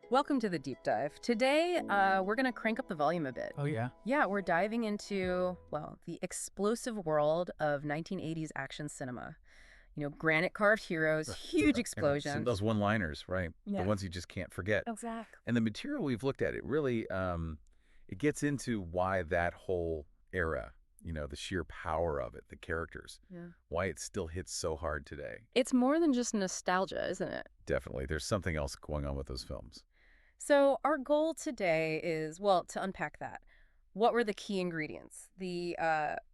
Welcome to the deep dive. Today, we're going to crank up the volume a bit. Oh, yeah? Yeah, we're diving into, well, the explosive world of 1980s action cinema. You know, granite-carved heroes, huge explosions. Those one-liners, right? Yeah. The ones you just can't forget. Exactly. And the material we've looked at, it really, it gets into why that whole era, the sheer power of it, the characters, why it still hits so hard today. It's more than just nostalgia, isn't it? Definitely. There's something else going on with those films. So our goal today is, well, to unpack that. What were the key ingredients? The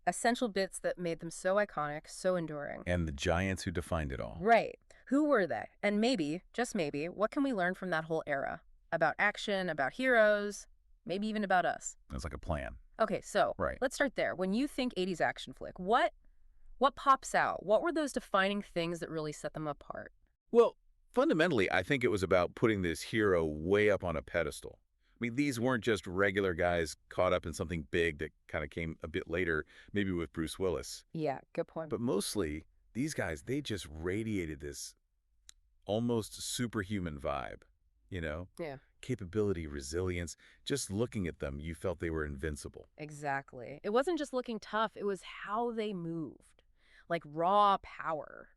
essential bits that made them so iconic, so enduring. And the giants who defined it all. Right. Who were they? And maybe, just maybe, what can we learn from that whole era? About action, about heroes, maybe even about us. It's like a plan. Okay, so let's start there. When you think 80s action flick, what pops out? What were those defining things that really set them apart? Well, fundamentally, I think it was about putting this hero way up on a pedestal. I mean, these weren't just regular guys caught up in something big that kind of came a bit later, maybe with Bruce Willis. Yeah, good point. But mostly, these guys, they just radiated this almost superhuman vibe, Yeah. Capability, resilience. Just looking at them, you felt they were invincible. Exactly. It wasn't just looking tough, it was how they moved. Like raw power.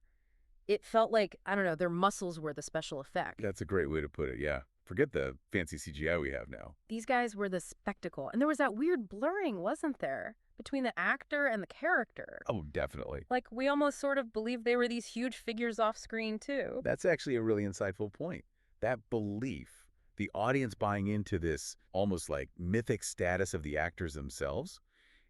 It felt like, I don't know, their muscles were the special effect. That's a great way to put it, yeah. Forget the fancy CGI we have now. These guys were the spectacle. And there was that weird blurring, wasn't there? Between the actor and the character. Oh, definitely. Like, we almost sort of believed they were these huge figures off screen, too. That's actually a really insightful point. That belief, the audience buying into this almost like mythic status of the actors themselves,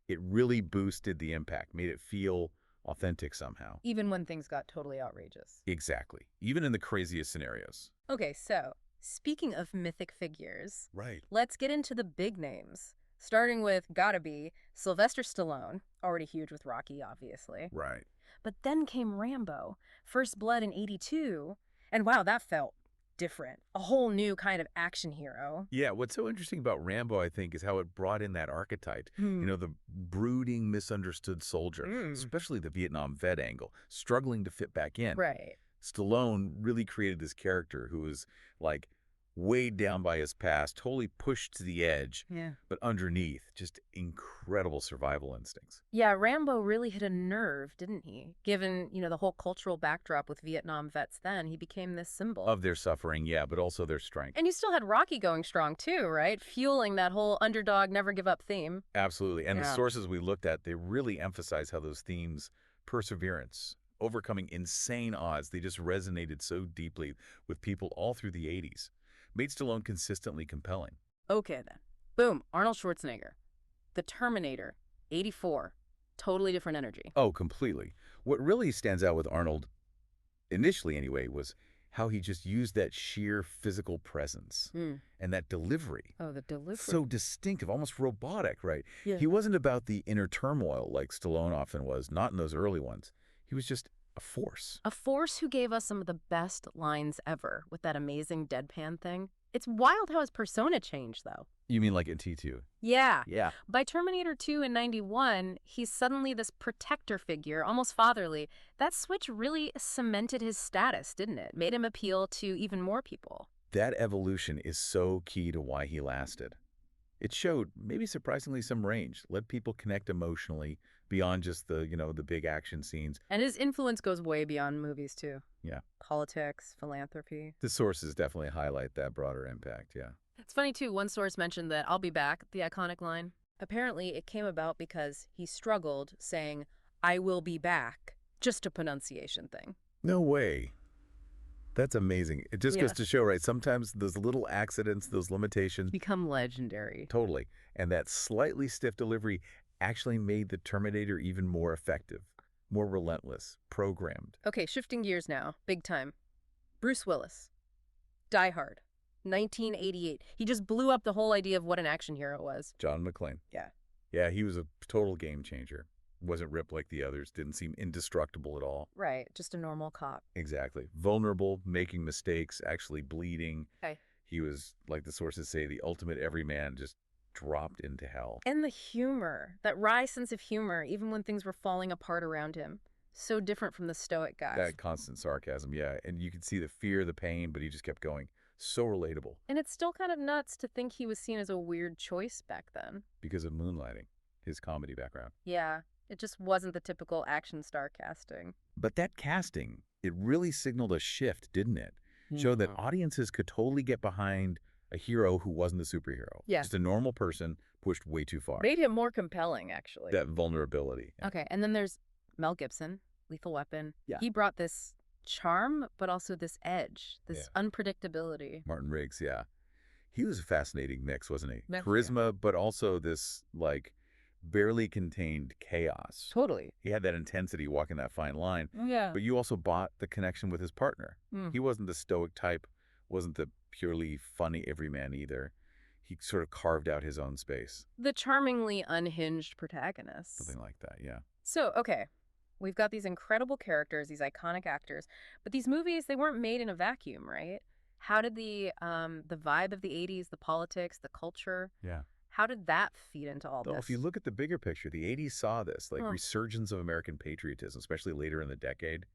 it really boosted the impact, made it feel authentic somehow. Even when things got totally outrageous. Exactly. Even in the craziest scenarios. Okay, so, speaking of mythic figures, Right. let's get into the big names. Starting with, gotta be, Sylvester Stallone, already huge with Rocky, obviously. Right. But then came Rambo, First Blood in '82, and wow, that felt different. A whole new kind of action hero. Yeah, what's so interesting about Rambo, I think, is how it brought in that archetype. The brooding, misunderstood soldier, especially the Vietnam vet angle, struggling to fit back in. Right. Stallone really created this character who was like weighed down by his past, totally pushed to the edge, but underneath, just incredible survival instincts. Yeah, Rambo really hit a nerve, didn't he? Given, the whole cultural backdrop with Vietnam vets then, he became this symbol. Of their suffering, yeah, but also their strength. And you still had Rocky going strong too, right? Fueling that whole underdog, never give up theme. Absolutely. And the sources we looked at, they really emphasize how those themes, perseverance, overcoming insane odds, they just resonated so deeply with people all through the 80s. Made Stallone consistently compelling. Okay, then. Boom, Arnold Schwarzenegger. The Terminator, 84. Totally different energy. Oh, completely. What really stands out with Arnold, initially anyway, was how he just used that sheer physical presence and that delivery. Oh, the delivery. So distinctive, almost robotic, right? Yeah. He wasn't about the inner turmoil like Stallone often was, not in those early ones. He was just a force. A force who gave us some of the best lines ever with that amazing deadpan thing. It's wild how his persona changed, though. You mean like in T2? Yeah. Yeah. By Terminator 2 in '91, he's suddenly this protector figure, almost fatherly. That switch really cemented his status, didn't it? Made him appeal to even more people. That evolution is so key to why he lasted. It showed, maybe surprisingly, some range, let people connect emotionally beyond just the big action scenes. And his influence goes way beyond movies, too. Yeah. Politics, philanthropy. The sources definitely highlight that broader impact, yeah. It's funny, too. One source mentioned that "I'll be back," the iconic line. Apparently, it came about because he struggled saying, "I will be back," just a pronunciation thing. No way. That's amazing. It just goes to show, right, sometimes those little accidents, those limitations Become legendary. Totally. And that slightly stiff delivery actually made the Terminator even more effective, more relentless, programmed. Okay, shifting gears now. Big time. Bruce Willis. Die Hard. 1988. He just blew up the whole idea of what an action hero was. John McClane. Yeah. Yeah, he was a total game changer. Wasn't ripped like the others, didn't seem indestructible at all. Right, just a normal cop. Exactly. Vulnerable, making mistakes, actually bleeding. Okay. He was, like the sources say, the ultimate everyman, just dropped into hell. And the humor, that wry sense of humor, even when things were falling apart around him. So different from the stoic guys. That constant sarcasm, yeah. And you could see the fear, the pain, but he just kept going. So relatable And it's still kind of nuts to think he was seen as a weird choice back then. because of Moonlighting, his comedy background. Yeah, it just wasn't the typical action star casting. But that casting, it really signaled a shift, didn't it? Showed that audiences could totally get behind a hero who wasn't a superhero. Yeah. Just a normal person pushed way too far. Made him more compelling, actually. That vulnerability. Okay, and then there's Mel Gibson, Lethal Weapon. Yeah. He brought this charm, but also this edge, this unpredictability. Martin Riggs, yeah. He was a fascinating mix, wasn't he? Yeah. Charisma, but also this, like, barely contained chaos. Totally. He had that intensity walking that fine line. Yeah. But you also bought the connection with his partner. He wasn't the stoic type, wasn't the purely funny everyman either. He sort of carved out his own space. The charmingly unhinged protagonist. Something like that, yeah. So, okay, we've got these incredible characters, these iconic actors, but these movies, they weren't made in a vacuum, right? How did the vibe of the 80s, the politics, the culture, Yeah. how did that feed into all Well, this? if you look at the bigger picture, the 80s saw this, like resurgence of American patriotism, especially later in the decade.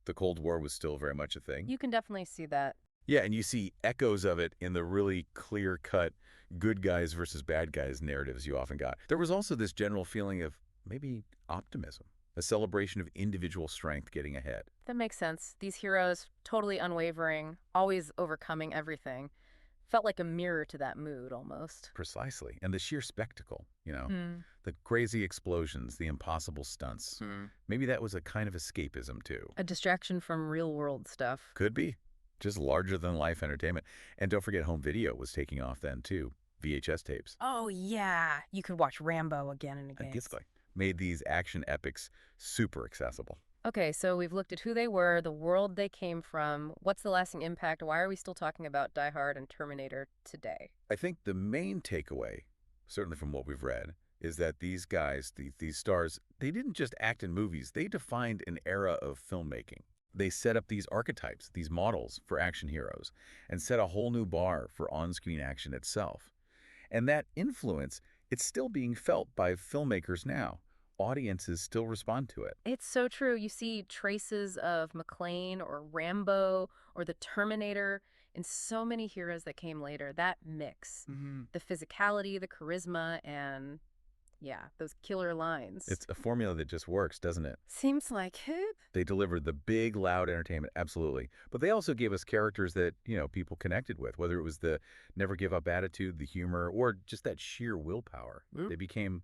The Cold War was still very much a thing. You can definitely see that. Yeah, and you see echoes of it in the really clear-cut good guys versus bad guys narratives you often got. There was also this general feeling of maybe optimism, a celebration of individual strength getting ahead. That makes sense. These heroes, totally unwavering, always overcoming everything, felt like a mirror to that mood almost. Precisely. And the sheer spectacle, the crazy explosions, the impossible stunts. Maybe that was a kind of escapism, too. A distraction from real-world stuff. Could be. Just larger-than-life entertainment. And don't forget, home video was taking off then, too. VHS tapes. Oh, yeah. You could watch Rambo again and again. Exactly. Made these action epics super accessible. Okay, so we've looked at who they were, the world they came from, what's the lasting impact, why are we still talking about Die Hard and Terminator today? I think the main takeaway, certainly from what we've read, is that these guys, these stars, they didn't just act in movies. They defined an era of filmmaking. They set up these archetypes, these models for action heroes, and set a whole new bar for on-screen action itself. And that influence, it's still being felt by filmmakers now. Audiences still respond to it. It's so true. You see traces of McClane or Rambo or the Terminator in so many heroes that came later. That mix, the physicality, the charisma, and yeah, those killer lines. It's a formula that just works, doesn't it? Seems like it. They delivered the big, loud entertainment, absolutely. But they also gave us characters that, people connected with, whether it was the never give up attitude, the humor, or just that sheer willpower. They became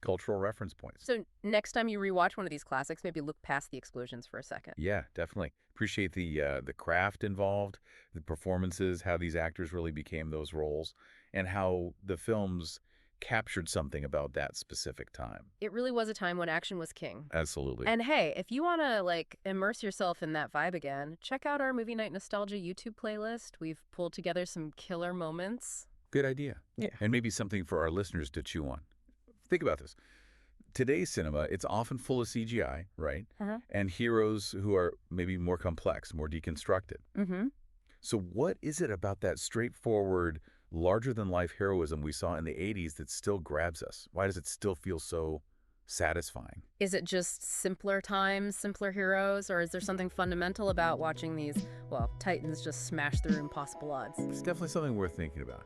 cultural reference points. So next time you rewatch one of these classics, maybe look past the explosions for a second. Yeah, definitely. Appreciate the craft involved, the performances, how these actors really became those roles, and how the films captured something about that specific time. It really was a time when action was king. Absolutely. And hey, if you want to immerse yourself in that vibe again, check out our Movie Night Nostalgia YouTube playlist. We've pulled together some killer moments. Good idea. Yeah. And maybe something for our listeners to chew on. Think about this. Today's cinema, it's often full of CGI, right? And heroes who are maybe more complex, more deconstructed. So what is it about that straightforward, larger-than-life heroism we saw in the 80s that still grabs us? Why does it still feel so satisfying? Is it just simpler times, simpler heroes, or is there something fundamental about watching these, titans just smash through impossible odds? It's definitely something worth thinking about.